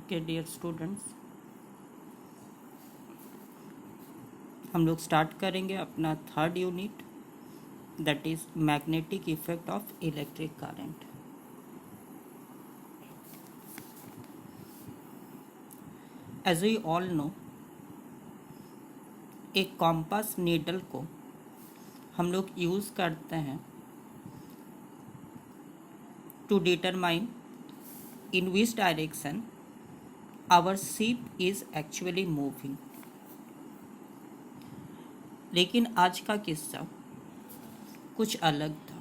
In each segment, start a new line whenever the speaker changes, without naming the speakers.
Okay dear students, हम लोग start करेंगे अपना third unit, that is magnetic effect of electric current. As we all know, एक compass needle को हम लोग यूज़ करते हैं to determine in which direction our ship is actually moving. लेकिन आज का किस्सा कुछ अलग था।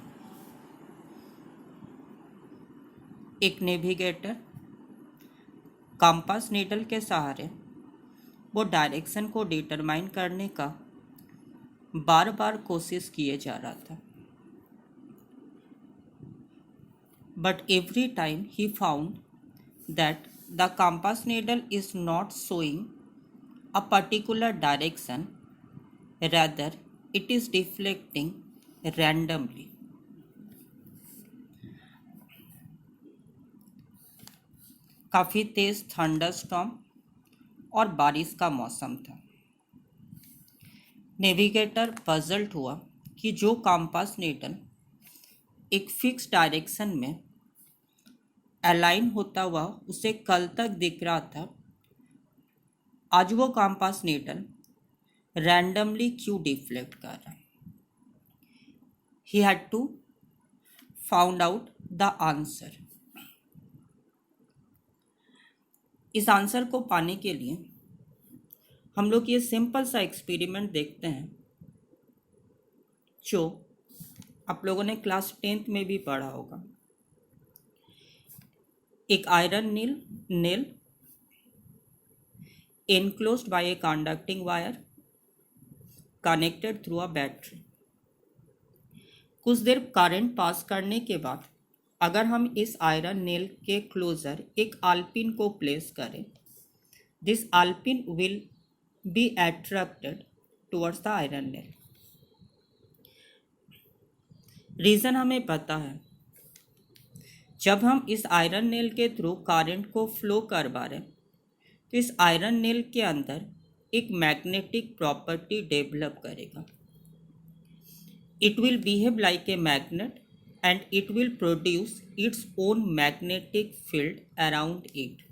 एक नेविगेटर कंपास नीडल के सहारे वो डायरेक्शन को डिटरमाइन करने का बार बार कोशिश किए जा रहा था, but every time he found that the compass needle is not showing a particular direction, rather it is deflecting randomly. काफ़ी तेज थंडरस्टॉर्म और बारिश का मौसम था। नेविगेटर पजल्ड हुआ कि जो कंपास नीडल एक फिक्स डायरेक्शन में अलाइन होता हुआ उसे कल तक दिख रहा था, आज वो कंपास नीडल रैंडमली क्यों डिफ्लेक्ट कर रहा है। He had to found out the answer. इस आंसर को पाने के लिए हम लोग ये सिंपल सा एक्सपेरिमेंट देखते हैं जो आप लोगों ने क्लास 10th में भी पढ़ा होगा। एक iron nail enclosed by a conducting wire connected through a battery। कुछ देर करंट पास करने के बाद अगर हम इस आयरन नेल के क्लोजर एक आल्पिन को प्लेस करें, दिस आल्पिन will be attracted towards the iron nail. Reason हमें पता है, जब हम इस आयरन नेल के थ्रू करंट को फ्लो करवा रहे हैं तो इस आयरन नेल के अंदर एक मैग्नेटिक प्रॉपर्टी डेवलप करेगा। It will behave like a magnet and it will produce its own magnetic field around it.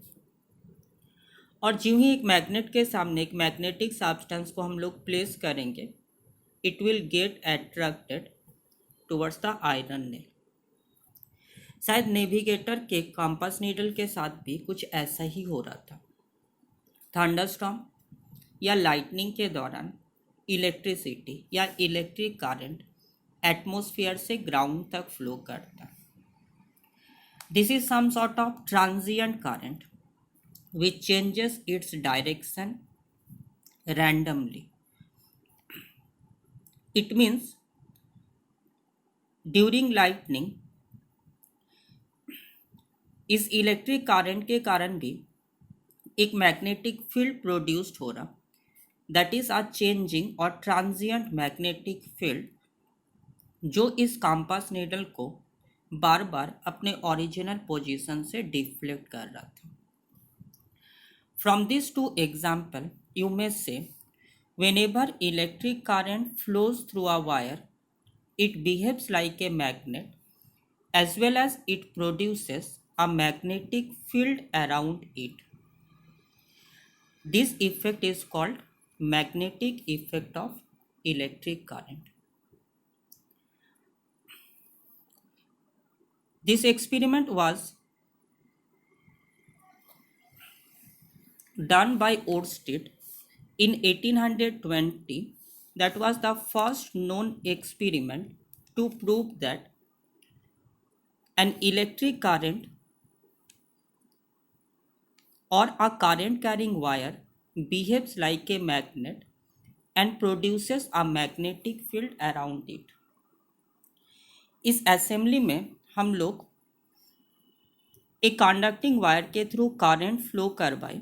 और जो ही एक मैग्नेट के सामने एक मैग्नेटिक सब्सटेंस को हम लोग प्लेस करेंगे, it will get attracted towards the iron nail. शायद नेविगेटर के कंपास नीडल के साथ भी कुछ ऐसा ही हो रहा था। थंडरस्टॉर्म या लाइटनिंग के दौरान इलेक्ट्रिसिटी या इलेक्ट्रिक करंट एटमॉस्फेयर से ग्राउंड तक फ्लो करता है। This is some sort of transient current which changes its direction randomly. It means during lightning इस इलेक्ट्रिक करंट के कारण भी एक मैग्नेटिक फील्ड प्रोड्यूस्ड हो रहा, दैट इज अ चेंजिंग और ट्रांजिएंट मैग्नेटिक फील्ड जो इस कंपास नीडल को बार बार अपने ओरिजिनल पोजीशन से डिफ्लेक्ट कर रहा था। From these two examples, you may say, whenever electric current flows through a wire, it behaves like a magnet as well as it produces a magnetic field around it. This effect is called magnetic effect of electric current. This experiment was done by Oersted in 1820. That was the first known experiment to prove that an electric current or a current carrying wire behaves like a magnet and produces a magnetic field around it. इस assembly में हम लोग एक conducting wire के through current flow करवाए,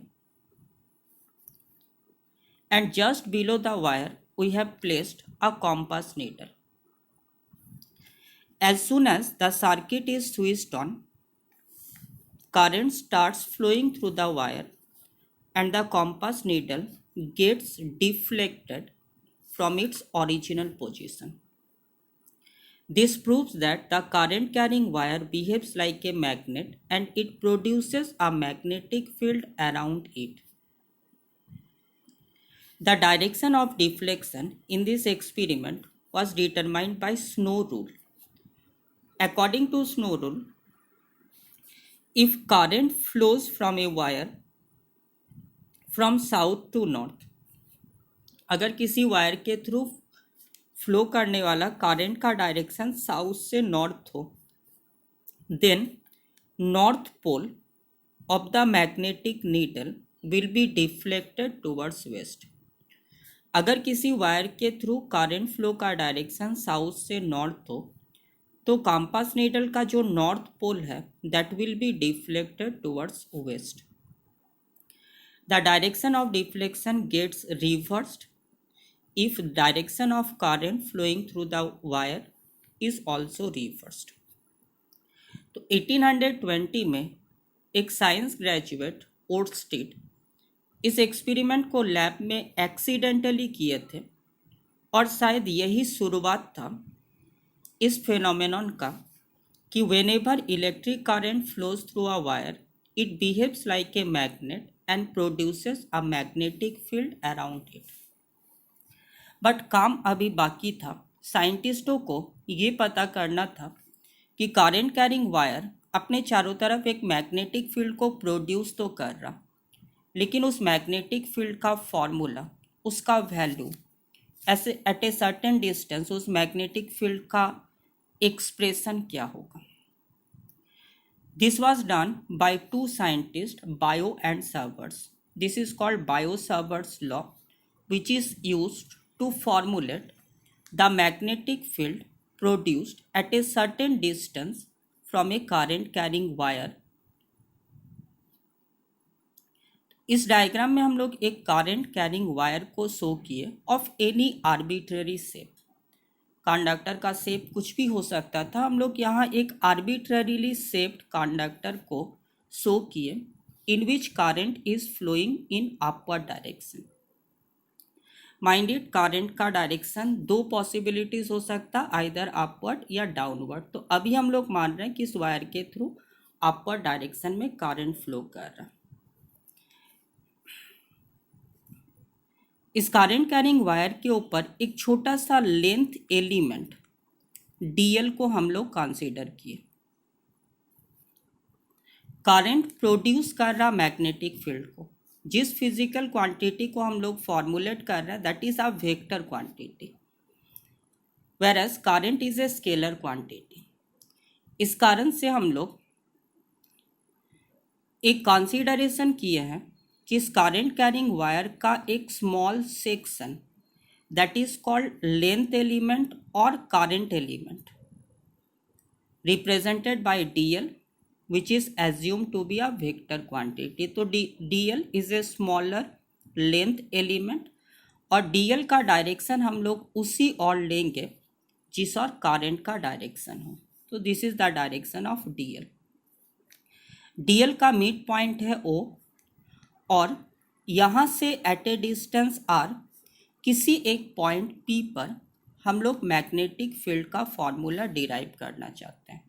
and just below the wire we have placed a compass needle. As soon as the circuit is switched on, current starts flowing through the wire and the compass needle gets deflected from its original position. This proves that the current carrying wire behaves like a magnet and it produces a magnetic field around it. The direction of deflection in this experiment was determined by Snow rule. According to Snow rule, if current flows from a wire from south to north, अगर किसी wire के through flow करने वाला current का direction south से north हो, then north pole of the magnetic needle will be deflected towards west. अगर किसी वायर के थ्रू करंट फ्लो का डायरेक्शन साउथ से नॉर्थ हो तो कंपास नीडल का जो नॉर्थ पोल है that will be deflected towards west. The direction of deflection gets reversed if direction of current flowing through the wire is also reversed. तो 1820 में एक साइंस ग्रेजुएट ओर्स्टेड इस experiment को lab में accidentally किए थे और शायद यही शुरुआत था इस फेनोमेनन का कि whenever electric current flows through a wire it behaves like a magnet and produces a magnetic field around it. But काम अभी बाकी था. साइंटिस्टों को ये पता करना था कि करंट कैरिंग वायर अपने चारों तरफ एक मैग्नेटिक फील्ड को प्रोड्यूस तो कर रहा, लेकिन उस मैग्नेटिक फील्ड का फॉर्मूला, उसका वैल्यू ऐसे एट ए सर्टेन डिस्टेंस उस मैग्नेटिक फील्ड का एक्सप्रेशन क्या होगा. This was done by two scientist, bio and servers. This is called bio-Savart's law which is used to formulate the magnetic field produced at a certain distance from a current carrying wire. इस diagram में हम लोग एक current carrying wire को show किए of any arbitrary shape. Conductor का shape कुछ भी हो सकता था. हम लोग यहाँ एक आर्बिट्ररीली शेप्ड कंडक्टर को शो किए in which current is flowing in upward direction. Minded current का डायरेक्शन दो पॉसिबिलिटीज हो सकता, आइदर अपवर्ड या डाउनवर्ड. तो अभी हम लोग मान रहे हैं कि इस वायर के थ्रू अपवर्ड डायरेक्शन में करंट फ्लो कर रहा. इस करंट कैरिंग वायर के ऊपर एक छोटा सा लेंथ एलिमेंट डीएल को हम लोग कंसीडर किए. करंट प्रोड्यूस कर रहा मैग्नेटिक फील्ड को. जिस फिजिकल क्वांटिटी को हम लोग फॉर्मुलेट कर रहे हैं that is a vector quantity, whereas current is a scalar quantity. इस कारण से हम लोग एक कंसीडरेशन किए हैं कि इस करंट कैरिंग वायर का एक small section that is called length element और current element represented by dl which is assumed to be a vector quantity. तो dl is a smaller length element और dl का डायरेक्शन हम लोग उसी और लेंगे जिस और करंट का डायरेक्शन हो. तो this is the direction of dl. dl का मिड पॉइंट है O और यहाँ से एट ए डिस्टेंस r किसी एक पॉइंट P पर हम लोग मैग्नेटिक फील्ड का फॉर्मूला डिराइव करना चाहते हैं.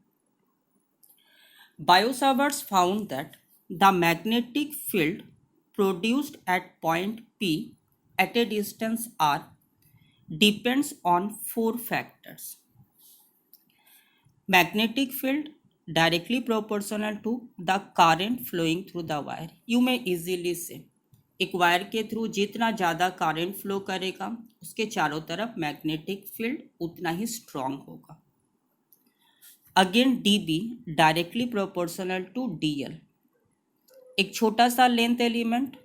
Bio-Savarts found that the magnetic field produced at point P at a distance r depends on 4 factors. Magnetic field directly proportional to the current flowing through the wire. You may easily say एक wire के through जितना ज़्यादा current flow करेगा उसके चारों तरफ magnetic field उतना ही स्ट्रॉन्ग होगा. Again dB directly proportional to dl. एक छोटा सा लेंथ एलिमेंट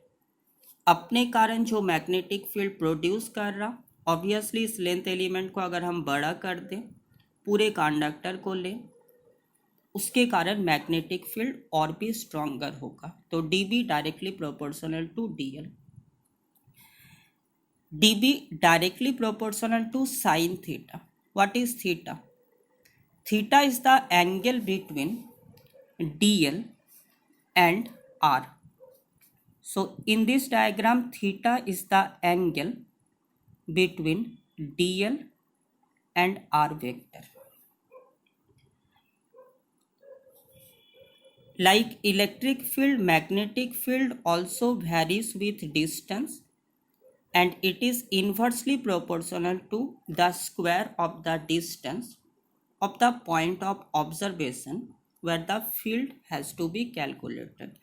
अपने कारण जो मैग्नेटिक फील्ड प्रोड्यूस कर रहा, ऑब्वियसली इस लेंथ एलिमेंट को अगर हम बड़ा कर दें, पूरे कंडक्टर को लें, उसके कारण मैग्नेटिक फील्ड और भी स्ट्रॉन्गर होगा. तो dB directly proportional to dl. dB directly proportional to sine theta. What is theta is the angle between dl and r. So in this diagram, theta is the angle between dl and r vector. Like electric field, magnetic field also varies with distance, and it is inversely proportional to the square of the distance of the point of observation where the field has to be calculated.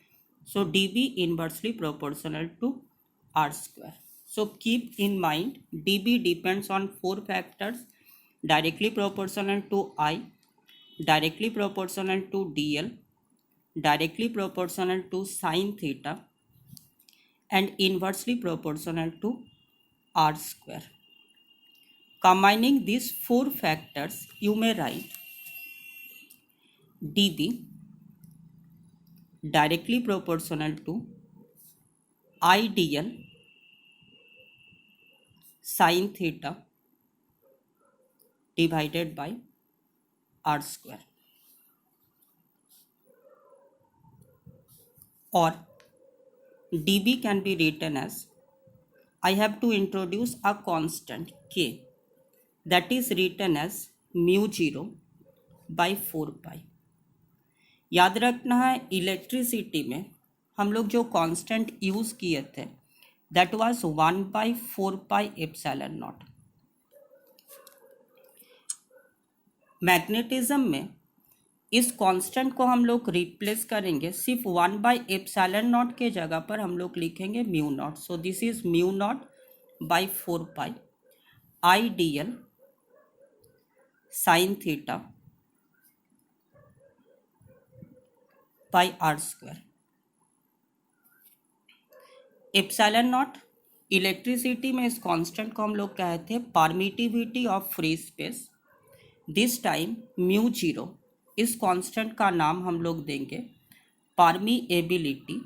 So dB inversely proportional to r square. So keep in mind, dB depends on four factors: directly proportional to I, directly proportional to dl, directly proportional to sine theta, and inversely proportional to r square. Combining these four factors, you may write dB directly proportional to I dl sine theta divided by r square. Or dB can be written as, I have to introduce a constant k, that is written as mu 0 by 4 pi. याद रखना है, electricity में हम लोग जो constant use किए थे that was 1/4 pi epsilon not. Magnetism में इस कांस्टेंट को हम लोग रिप्लेस करेंगे, सिर्फ 1/एप्सिलॉन नॉट के जगह पर हम लोग लिखेंगे mu naught. So this is mu naught by 4 pi I D L sine theta by R square. Epsilon naught electricity में इस कांस्टेंट को हम लोग कहते हैं permittivity of free space. This time mu 0 इस कांस्टेंट का नाम हम लोग देंगे permeability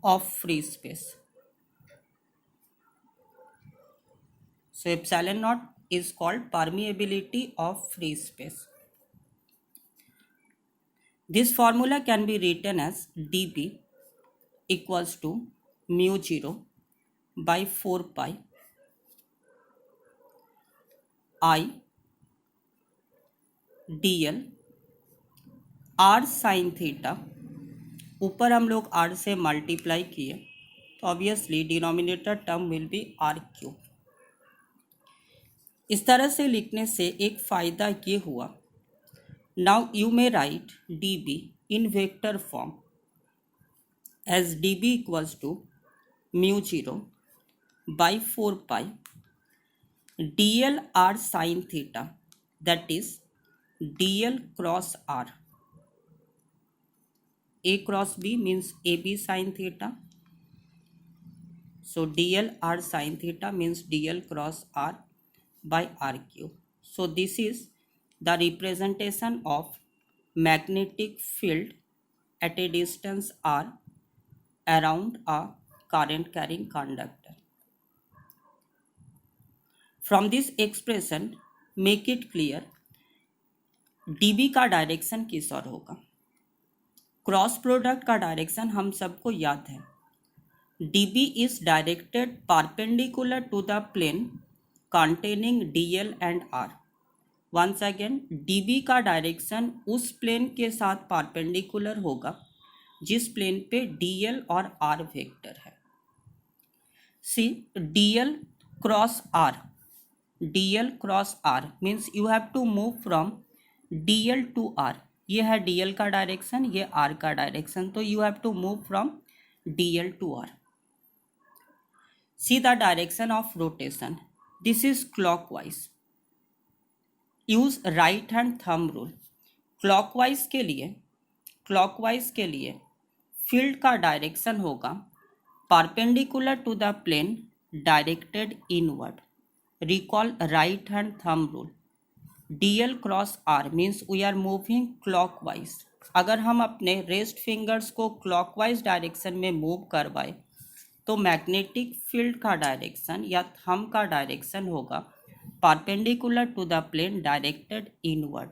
of free space. So epsilon naught is called permeability of free space. This formula can be written as dB equals to mu 0 by 4 pi I dl r sin theta. ऊपर हम लोग r से multiply किए तो obviously denominator term will be r cube. इस तरह से लिखने से एक फ़ायदा ये हुआ, now you may write dB in vector form as dB equals to mu 0 by 4 pi dl r sin theta, that is dl cross r. A cross B means AB sin theta. So dl r sin theta means dl cross r by r cube. So this is the representation of magnetic field at a distance r around a current carrying conductor. From this expression make it clear dB का direction किस ओर होगा. Cross product का direction हम सबको याद है. dB is directed perpendicular to the plane containing dl and r. Once again, dB का direction उस प्लेन के साथ परपेंडिकुलर होगा जिस प्लेन पे dl और r वेक्टर है. See, dl cross r means you have to move from dl to r. ये है dl का डायरेक्शन, ये r का डायरेक्शन, तो you have to move from dl to r. See the direction of rotation. This is clockwise. Use right hand thumb rule. Clockwise के लिए field का direction होगा perpendicular to the plane directed inward. Recall right hand thumb rule. dl cross r means we are moving clockwise. अगर हम अपने rest fingers को clockwise direction में move करवाए तो मैग्नेटिक फील्ड का डायरेक्शन या थंब का डायरेक्शन होगा perpendicular to the plane directed inward.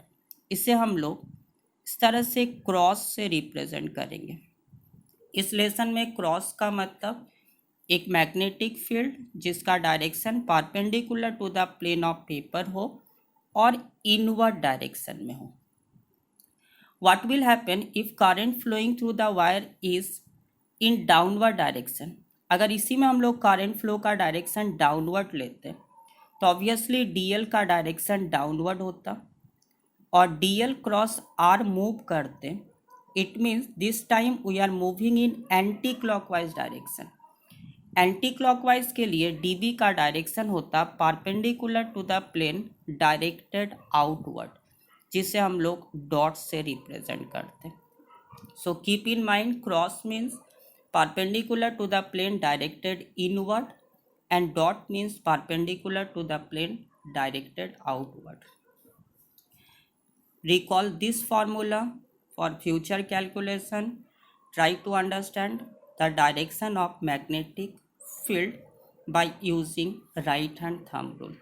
इसे हम लोग इस तरह से क्रॉस से रिप्रेजेंट करेंगे। इस लेसन में क्रॉस का मतलब एक मैग्नेटिक फील्ड जिसका direction perpendicular to the plane of paper हो और इनवर्ड डायरेक्शन में हो। What will happen if current flowing through the wire is in downward direction? अगर इसी में हम लोग करंट फ्लो का डायरेक्शन डाउनवर्ड लेते तो ऑब्वियसली डीएल का डायरेक्शन डाउनवर्ड होता और डीएल क्रॉस आर मूव करते। It means this time we are moving in anti clockwise direction. Anti clockwise के लिए डीबी का डायरेक्शन होता perpendicular to the plane directed outward, जिसे हम लोग डॉट से रिप्रेजेंट करते हैं। So keep in mind cross means perpendicular to the plane directed inward and dot means perpendicular to the plane directed outward. Recall this formula for future calculation. Try to understand the direction of magnetic field by using right hand thumb rule.